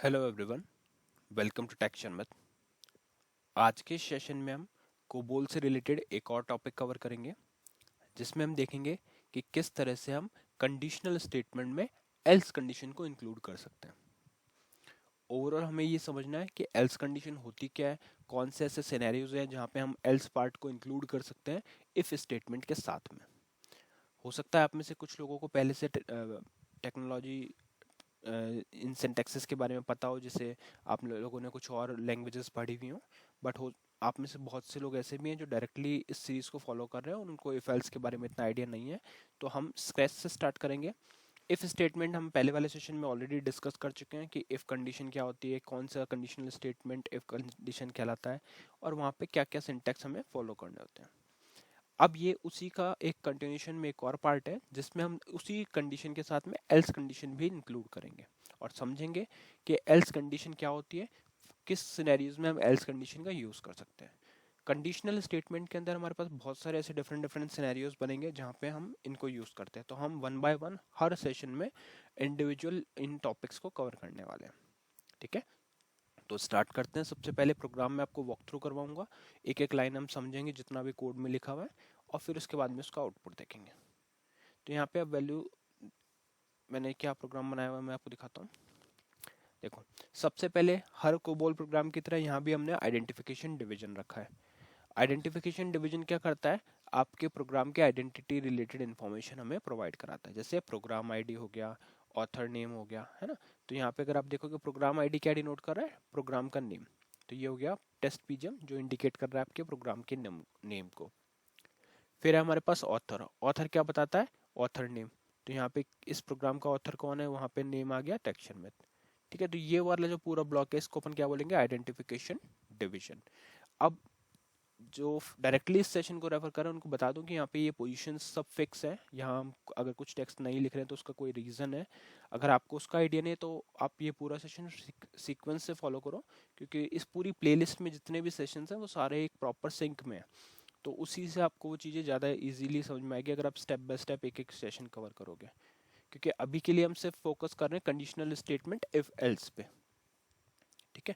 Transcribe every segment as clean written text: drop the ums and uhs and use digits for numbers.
Hello everyone, welcome to Tech Janmat. आज के session में हम कोबोल से रिलेटेड एक और टॉपिक कवर करेंगे, जिसमें हम देखेंगे कि किस तरह से हम कंडीशनल स्टेटमेंट में एल्स कंडीशन को इंक्लूड कर सकते हैं। ओवरऑल हमें ये समझना है कि एल्स कंडीशन होती क्या है, कौन से ऐसे सिनेरियोज हैं जहाँ पे हम एल्स पार्ट को इंक्लूड कर सकते हैं इफ स्टेटमेंट के साथ में। हो सकता है आप में से कुछ लोगों को पहले से टेक्नोलॉजी इन सिंटैक्सेस के बारे में पता हो, जिसे आप लोगों ने कुछ और लैंग्वेजेस पढ़ी हुई हो, बट हो आप में से बहुत से लोग ऐसे भी हैं जो डायरेक्टली इस सीरीज को फॉलो कर रहे हैं और उनको इफ एल्स के बारे में इतना आइडिया नहीं है। तो हम स्क्रैच से स्टार्ट करेंगे। इफ स्टेटमेंट हम पहले वाले सेशन में ऑलरेडी डिस्कस कर चुके हैं कि इफ कंडीशन क्या होती है, कौन सा कंडीशनल स्टेटमेंट इफ कंडीशन कहलाता है और वहाँ पे क्या क्या सिंटैक्स हमें फॉलो करने होते हैं। अब ये उसी का एक कंटिन्यूशन में एक और पार्ट है, जिसमें हम उसी कंडीशन के साथ में एल्स कंडीशन भी इंक्लूड करेंगे और समझेंगे कि एल्स कंडीशन क्या होती है, किस सिनेरियोज में हम एल्स कंडीशन का यूज़ कर सकते हैं। कंडीशनल स्टेटमेंट के अंदर हमारे पास बहुत सारे ऐसे डिफरेंट डिफरेंट सिनेरियोज बनेंगे जहाँ पे हम इनको यूज़ करते हैं। तो हम one by one her session में इंडिविजुअल इन टॉपिक्स को कवर करने वाले हैं। ठीक है, तो स्टार्ट करते हैं। सबसे पहले प्रोग्राम में आपको वॉक थ्रू करवाऊंगा, एक एक लाइन हम समझेंगे जितना भी कोड में लिखा हुआ है, और फिर उसके बाद में उसका आउटपुट देखेंगे। तो यहाँ पे अब वैल्यू मैंने क्या प्रोग्राम बनाया हुआ है मैं आपको दिखाता हूँ। देखो, सबसे पहले हर कोबोल प्रोग्राम की तरह यहाँ भी हमने आइडेंटिफिकेशन डिवीजन रखा है। आइडेंटिफिकेशन डिवीजन क्या करता है, आपके प्रोग्राम के आइडेंटिटी रिलेटेड इन्फॉर्मेशन हमें प्रोवाइड कराता है। जैसे प्रोग्राम आईडी हो गया, ऑथर नेम हो गया, है ना। तो यहाँ पे अगर आप देखोगे प्रोग्राम आईडी क्या डिनोट कर रहा है, प्रोग्राम का नेम। तो ये हो गया टेस्ट पीजीएम जो इंडिकेट कर रहा है आपके प्रोग्राम के नेम को। फिर है हमारे पास ऑथर। ऑथर क्या बताता है, ऑथर नेम। तो यहाँ पे इस प्रोग्राम का ऑथर कौन है, वहाँ पे नेम आ गया टेक्सचर में। ठीक है, तो ये वाला जो पूरा ब्लॉक है इसको अपन क्या बोलेंगे, आइडेंटिफिकेशन डिवीजन। अब जो डायरेक्टली इस सेशन को रेफर कर रहे हैं उनको बता दूं कि यहाँ पे ये पोजीशन सब फिक्स है। यहाँ हम अगर कुछ टेक्स्ट नहीं लिख रहे हैं तो उसका कोई रीज़न है। अगर आपको उसका आइडिया नहीं तो आप ये पूरा सेशन सीक्वेंस से फॉलो करो, क्योंकि इस पूरी प्लेलिस्ट में जितने भी सेशंस हैं वो सारे एक प्रॉपर सिंक में है। तो उसी से आपको वो चीज़ें ज़्यादा इजीली समझ में आएगी अगर आप स्टेप बाय स्टेप एक एक सेशन कवर करोगे। क्योंकि अभी के लिए हम सिर्फ फोकस कर रहे हैं कंडीशनल स्टेटमेंट इफ एल्स पे। ठीक है,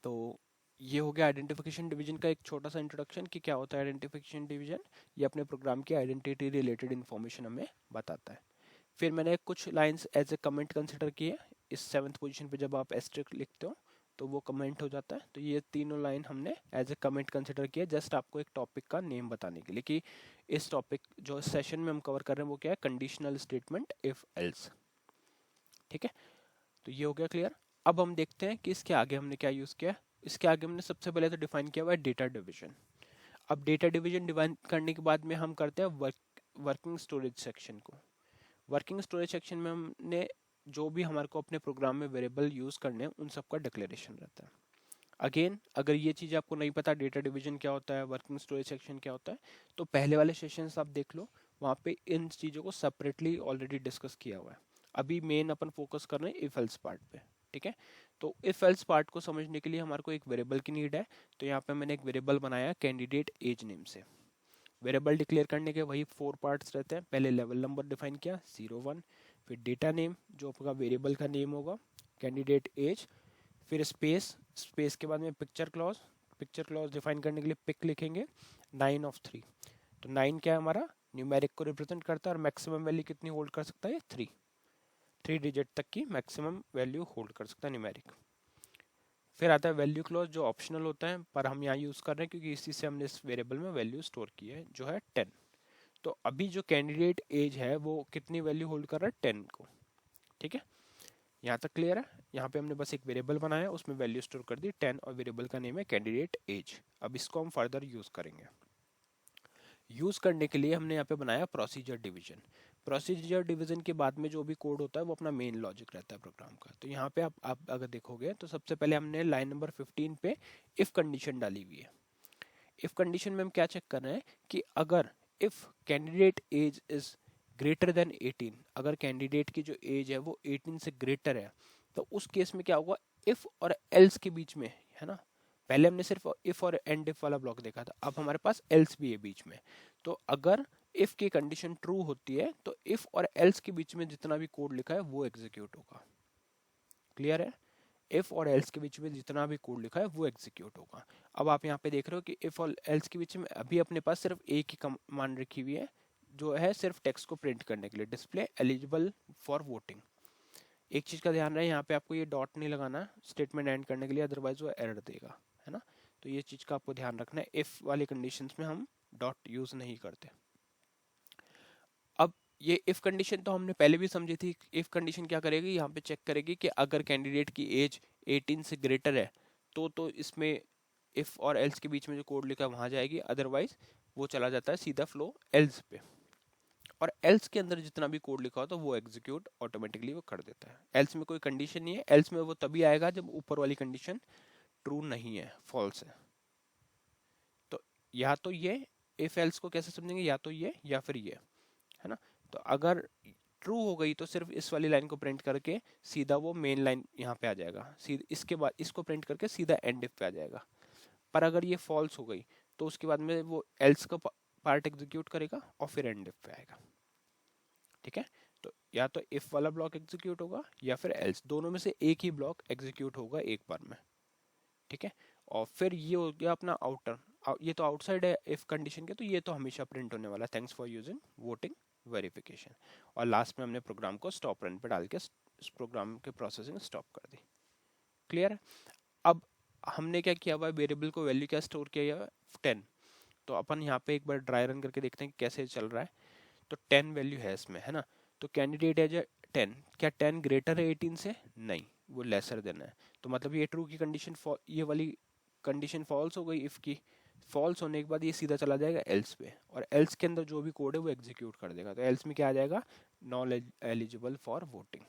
तो ये हो गया आइडेंटिफिकेशन डिवीजन का एक छोटा सा इंट्रोडक्शन कि क्या होता है आइडेंटिफिकेशन डिवीजन। ये अपने प्रोग्राम की आइडेंटिटी रिलेटेड इन्फॉर्मेशन हमें बताता है। फिर मैंने कुछ lines as a comment consider किए। इस 7th पोजीशन पे जब आप एस्टेरिस्क लिखते हो तो वो कमेंट हो जाता है। तो ये तीनों लाइन हमने एज ए कमेंट कंसिडर किया, जस्ट आपको एक टॉपिक का नेम बताने के लिए कि इस टॉपिक जो सेशन में हम कवर कर रहे हैं वो क्या है, कंडीशनल स्टेटमेंट इफ एल्स। ठीक है, तो ये हो गया क्लियर। अब हम देखते हैं कि इसके आगे हमने क्या यूज़ किया। इसके आगे हमने सबसे पहले तो डिफाइन किया हुआ है डेटा डिवीजन। अब डेटा डिवीजन डिफाइन करने के बाद में हम करते हैं वर्किंग स्टोरेज सेक्शन को। वर्किंग स्टोरेज सेक्शन में हमने जो भी हमारे को अपने प्रोग्राम में वेरिएबल यूज़ करने हैं उन सब का डिक्लेरेशन रहता है। अगेन अगर ये चीज़ आपको नहीं पता डेटा डिवीजन क्या होता है, वर्किंग स्टोरेज सेक्शन क्या होता है, तो पहले वाले सेशंस आप देख लो, वहाँ पे इन चीज़ों को सेपरेटली ऑलरेडी डिस्कस किया हुआ है। अभी मेन अपन फोकस कर रहे हैं इफ एल्स पार्ट पे। ठीक है, तो इफ एल्स पार्ट को समझने के लिए हमारे को एक वेरिएबल की नीड है। तो यहाँ पे मैंने एक वेरिएबल बनाया कैंडिडेट एज नेम से। वेरिएबल डिक्लेयर करने के वही 4 पार्ट्स रहते हैं। पहले लेवल नंबर डिफाइन किया 0 1, फिर डेटा नेम जो आपका वेरिएबल का नेम होगा, कैंडिडेट एज, फिर स्पेस, स्पेस के बाद में picture clause. Picture clause define करने के लिए पिक लिखेंगे 9 of 3। तो 9 क्या है हमारा, न्यूमेरिक को रिप्रेजेंट करता है और मैक्सिमम वैल्यू कितनी होल्ड कर सकता है, 3 डिजिट तक की मैक्सिमम वैल्यू होल्ड कर सकता है न्यूमेरिक। फिर आता है वैल्यू क्लॉज जो ऑप्शनल होता है, पर हम यहाँ यूज़ कर रहे हैं क्योंकि इसी से हमने इस वेरिएबल में वैल्यू स्टोर की है जो है 10। तो अभी जो कैंडिडेट एज है वो कितनी वैल्यू होल्ड कर रहा है, 10 को। ठीक है, यहाँ तक क्लियर है। यहाँ पे हमने बस एक वेरिएबल बनाया, उसमें वैल्यू स्टोर कर दी 10 और वेरिएबल का नेम है कैंडिडेट एज। अब इसको हम फर्दर यूज़ करेंगे। यूज़ करने के लिए हमने यहाँ पे बनाया प्रोसीजर डिवीजन। प्रोसीजर डिवीजन के बाद में जो भी कोड होता है वो अपना मेन लॉजिक रहता है प्रोग्राम का। तो यहाँ पे आप अगर देखोगे तो सबसे पहले हमने लाइन नंबर 15 पे इफ़ कंडीशन डाली हुई है। इफ़ कंडीशन में हम क्या चेक कर रहे हैं कि अगर if candidate age is greater than 18, अगर कैंडिडेट की जो एज है वो 18 से ग्रेटर है, तो उस केस में क्या होगा, इफ़ और एल्स के बीच में, है ना। पहले हमने सिर्फ इफ और एंड इफ वाला ब्लॉक देखा था, अब हमारे पास एल्स भी है बीच में। तो अगर इफ की कंडीशन ट्रू होती है तो इफ और एल्स के बीच में जितना भी कोड लिखा है वो एग्जीक्यूट होगा। क्लियर है। इफ और एल्स के बीच में जितना भी कोड लिखा है वो एग्जीक्यूट होगा। अब आप यहाँ पे देख रहे हो कि इफ और एल्स के बीच में अभी अपने पास सिर्फ एक ही कमांड रखी हुई है, जो है सिर्फ टेक्स्ट को प्रिंट करने के लिए, डिस्प्ले एलिजिबल फॉर वोटिंग। एक चीज का ध्यान रहे, यहाँ पे आपको ये डॉट नहीं लगाना स्टेटमेंट एंड करने के लिए, अदरवाइज वो एरर देगा, है ना। तो ये चीज का आपको ध्यान रखना है, इफ वाली कंडीशंस में हम डॉट यूज नहीं करते। अब ये इफ कंडीशन तो हमने पहले भी समझी थी। इफ कंडीशन क्या करेगी, यहाँ पे चेक करेगी कि अगर कैंडिडेट की एज 18 से ग्रेटर है तो इसमें इफ और एल्स के बीच में जो कोड लिखा है वहां जाएगी, अदरवाइज वो चला जाता है सीधा फ्लो एल्स पे। और एल्स के अंदर जितना भी कोड लिखा हो तो वो एग्जीक्यूट ऑटोमेटिकली वो कर देता है। एल्स में कोई कंडीशन नहीं है, एल्स में वो तभी आएगा जब ऊपर वाली कंडीशन ट्रू नहीं है, फॉल्स है। तो या तो ये इफ एल्स को कैसे समझेंगे, या तो ये या फिर ये, है ना। तो अगर ट्रू हो गई तो सिर्फ इस वाली लाइन को प्रिंट करके सीधा वो मेन लाइन यहाँ पे आ जाएगा, इसके बाद इसको प्रिंट करके सीधा एंड इफ पे आ जाएगा। पर अगर ये फॉल्स हो गई तो उसके बाद में वो एल्स का पार्ट एग्जीक्यूट करेगा और फिर एंड इफ पे आएगा। ठीक है, तो या तो इफ वाला ब्लॉक एग्जीक्यूट होगा या फिर एल्स, दोनों में से एक ही ब्लॉक एग्जीक्यूट होगा एक बार में। ठीक है, और फिर ये हो गया अपना आउटर, ये तो आउटसाइड है इफ कंडीशन के, तो ये तो हमेशा प्रिंट होने वाला है, thanks for using voting verification. और लास्ट में हमने प्रोग्राम को स्टॉप रन पे डाल के इस प्रोग्राम के प्रोसेसिंग स्टॉप कर दी। क्लियर है। अब हमने क्या किया हुआ है, वेरिएबल को वैल्यू क्या स्टोर किया हुआ है, 10। तो अपन यहाँ पे एक बार ड्राई रन करके देखते हैं कि कैसे चल रहा है। तो 10 वैल्यू है इसमें, है ना। तो कैंडिडेट एज 10, क्या 10 ग्रेटर है 18 से, नहीं, वो लेसर देन है। तो मतलब ये ट्रू की कंडीशन, ये वाली कंडीशन फॉल्स हो गई इफ की। फॉल्स होने के बाद ये सीधा चला जाएगा एल्स पे, और एल्स के अंदर जो भी कोड है वो एग्जीक्यूट कर देगा। तो एल्स में क्या आ जाएगा, नॉट एलिजिबल फॉर वोटिंग,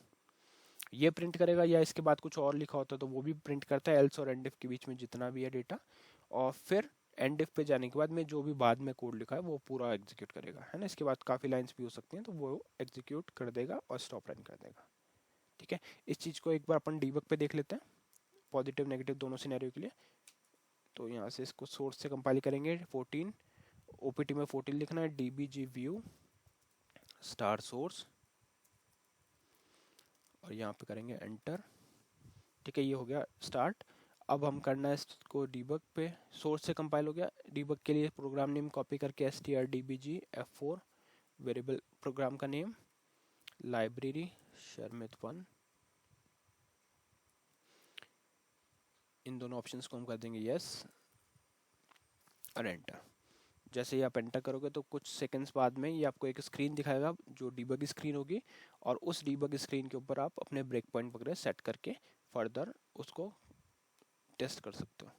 ये प्रिंट करेगा। या इसके बाद कुछ और लिखा होता है तो वो भी प्रिंट करता है, एल्स और एंड इफ के बीच में जितना भी है डेटा। और फिर एंड इफ पे जाने के बाद में जो भी बाद में कोड लिखा है वो पूरा एग्जीक्यूट करेगा, है ना। इसके बाद काफ़ी लाइंस भी हो सकती हैं तो वो एग्जीक्यूट कर देगा और स्टॉप रन कर देगा। ठीक है, इस चीज़ को एक बार अपन डीबग पे देख लेते हैं, पॉजिटिव नेगेटिव दोनों सिनेरियो के लिए। तो यहाँ से इसको सोर्स से कंपाइल करेंगे, 14 ओपीटी में 14 लिखना है, dbg व्यू स्टार सोर्स, और यहाँ पे करेंगे एंटर। ठीक है, ये हो गया स्टार्ट। अब हम करना है इसको डीबग पे, सोर्स से कंपाइल हो गया। डीबग के लिए प्रोग्राम नेम कॉपी करके strdbg f4 वेरिएबल प्रोग्राम का नेम, लाइब्रेरी शर्मित 1, इन दोनों ऑप्शंस को हम कर देंगे यस और एंटर। जैसे ही आप एंटर करोगे तो कुछ सेकंड्स बाद में ये आपको एक स्क्रीन दिखाएगा जो डीबग स्क्रीन होगी, और उस डीबग स्क्रीन के ऊपर आप अपने ब्रेक पॉइंट वगैरह सेट करके फर्दर उसको टेस्ट कर सकते हो।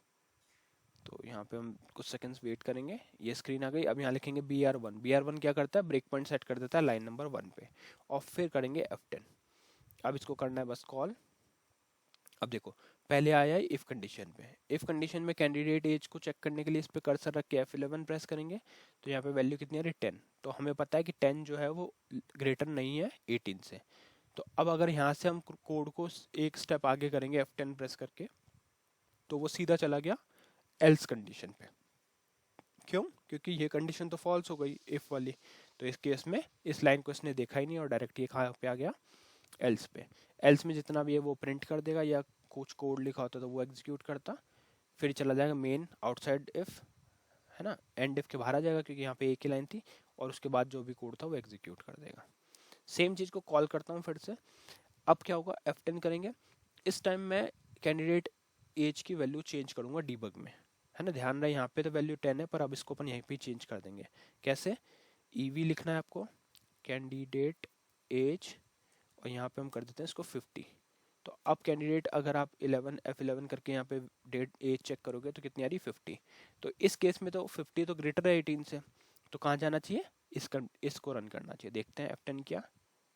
तो यहाँ पे हम कुछ सेकंड्स वेट करेंगे, ये स्क्रीन आ गई। अब यहाँ लिखेंगे BR1। BR1 क्या करता है, ब्रेक पॉइंट सेट कर देता है लाइन नंबर 1 पे, और फिर करेंगे F10। अब इसको करना है बस कॉल। अब देखो पहले आया है इफ कंडीशन पे, इफ कंडीशन में कैंडिडेट एज को चेक करने के लिए इस पे कर्सर रख के F11 प्रेस करेंगे, तो यहाँ पे वैल्यू कितनी आ रही है, 10। तो हमें पता है कि 10 जो है वो ग्रेटर नहीं है 18 से। तो अब अगर यहाँ से हम कोड को एक स्टेप आगे करेंगे F10 प्रेस करके, तो वो सीधा चला गया एल्स कंडीशन पे। क्यों, क्योंकि ये कंडीशन तो फॉल्स हो गई इफ वाली। तो इस केस में इस लाइन को इसने देखा ही नहीं और डायरेक्ट ये कहाँ पे आ गया, एल्स पे। एल्स में जितना भी है वो प्रिंट कर देगा, या कुछ कोड लिखा होता तो वो एग्जीक्यूट करता, फिर चला जाएगा मेन आउटसाइड इफ, है ना। एंड इफ के बाहर आ जाएगा क्योंकि यहाँ पे एक ही लाइन थी, और उसके बाद जो भी कोड था वो एग्जीक्यूट कर देगा। सेम चीज़ को कॉल करता हूँ फिर से। अब क्या होगा, F10 करेंगे। इस टाइम मैं कैंडिडेट एज की वैल्यू चेंज करूंगा डीबग में, है ना। ध्यान रहे यहाँ पे तो वैल्यू 10 है, पर अब इसको अपन यहीं पे चेंज कर देंगे। कैसे, EV लिखना है आपको, कैंडिडेट एज, और यहाँ पे हम कर देते हैं इसको 50। तो अब कैंडिडेट अगर आप 11 F11 करके यहाँ पे डेट एज चेक करोगे तो कितनी आ रही, 50। तो इस केस में तो 50 तो ग्रेटर है 18 से, तो कहाँ जाना चाहिए, इसको रन करना चाहिए। देखते हैं F10 क्या,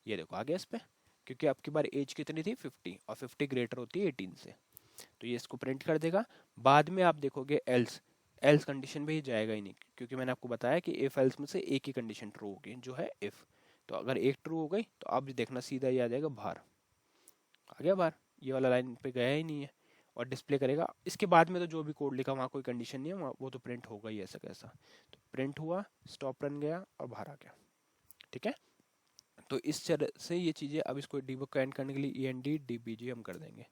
ये देखो आ गया इस पे, क्योंकि आपकी बार एज कितनी थी, 50, और 50 ग्रेटर होती है 18 से। तो ये इसको प्रिंट कर देगा। बाद में आप देखोगे एल्स, एल्स कंडीशन पे ही जाएगा ही नहीं, क्योंकि मैंने आपको बताया कि इफ एल्स में से एक ही कंडीशन ट्रू होगी जो है इफ। तो अगर एक ट्रू हो गई तो आप देखना सीधा ये आ जाएगा बाहर, आ गया बाहर, ये वाला लाइन पे गया ही नहीं है, और डिस्प्ले करेगा। इसके बाद में तो जो भी कोड लिखा वहाँ कोई कंडीशन नहीं है, वो तो प्रिंट होगा ही ऐसा कैसा। तो प्रिंट हुआ, स्टॉप रन गया और बाहर आ गया। ठीक है, तो इस तरह से ये चीज़ें, अब इसको डीबग को एंड करने के लिए END DBG हम कर देंगे।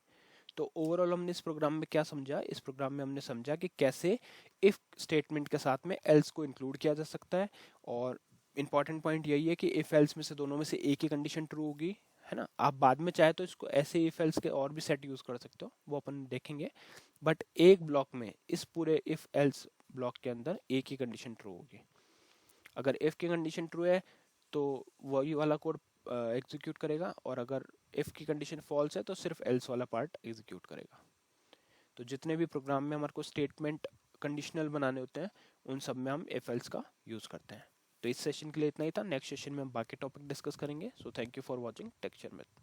तो ओवरऑल हमने इस प्रोग्राम में क्या समझा, इस प्रोग्राम में हमने समझा कि कैसे इफ स्टेटमेंट के साथ में एल्स को इंक्लूड किया जा सकता है। और इंपॉर्टेंट पॉइंट यही है कि इफ एल्स में से दोनों में से एक ही कंडीशन ट्रू होगी, है ना। आप बाद में चाहे तो इसको ऐसे इफ एल्स के और भी सेट यूज कर सकते हो, वो अपन देखेंगे। बट एक ब्लॉक में, इस पूरे इफ एल्स ब्लॉक के अंदर एक ही कंडीशन ट्रू होगी। अगर इफ की कंडीशन ट्रू है तो वही वाला कोड एग्जीक्यूट करेगा, और अगर इफ की कंडीशन फॉल्स है तो सिर्फ एल्स वाला पार्ट एग्जीक्यूट करेगा। तो जितने भी प्रोग्राम में हमारे को स्टेटमेंट कंडीशनल बनाने होते हैं, उन सब में हम इफ एल्स का यूज करते हैं। तो इस सेशन के लिए इतना ही था। नेक्स्ट सेशन में हम बाकी टॉपिक डिस्कस करेंगे। So thank you for watching texture math.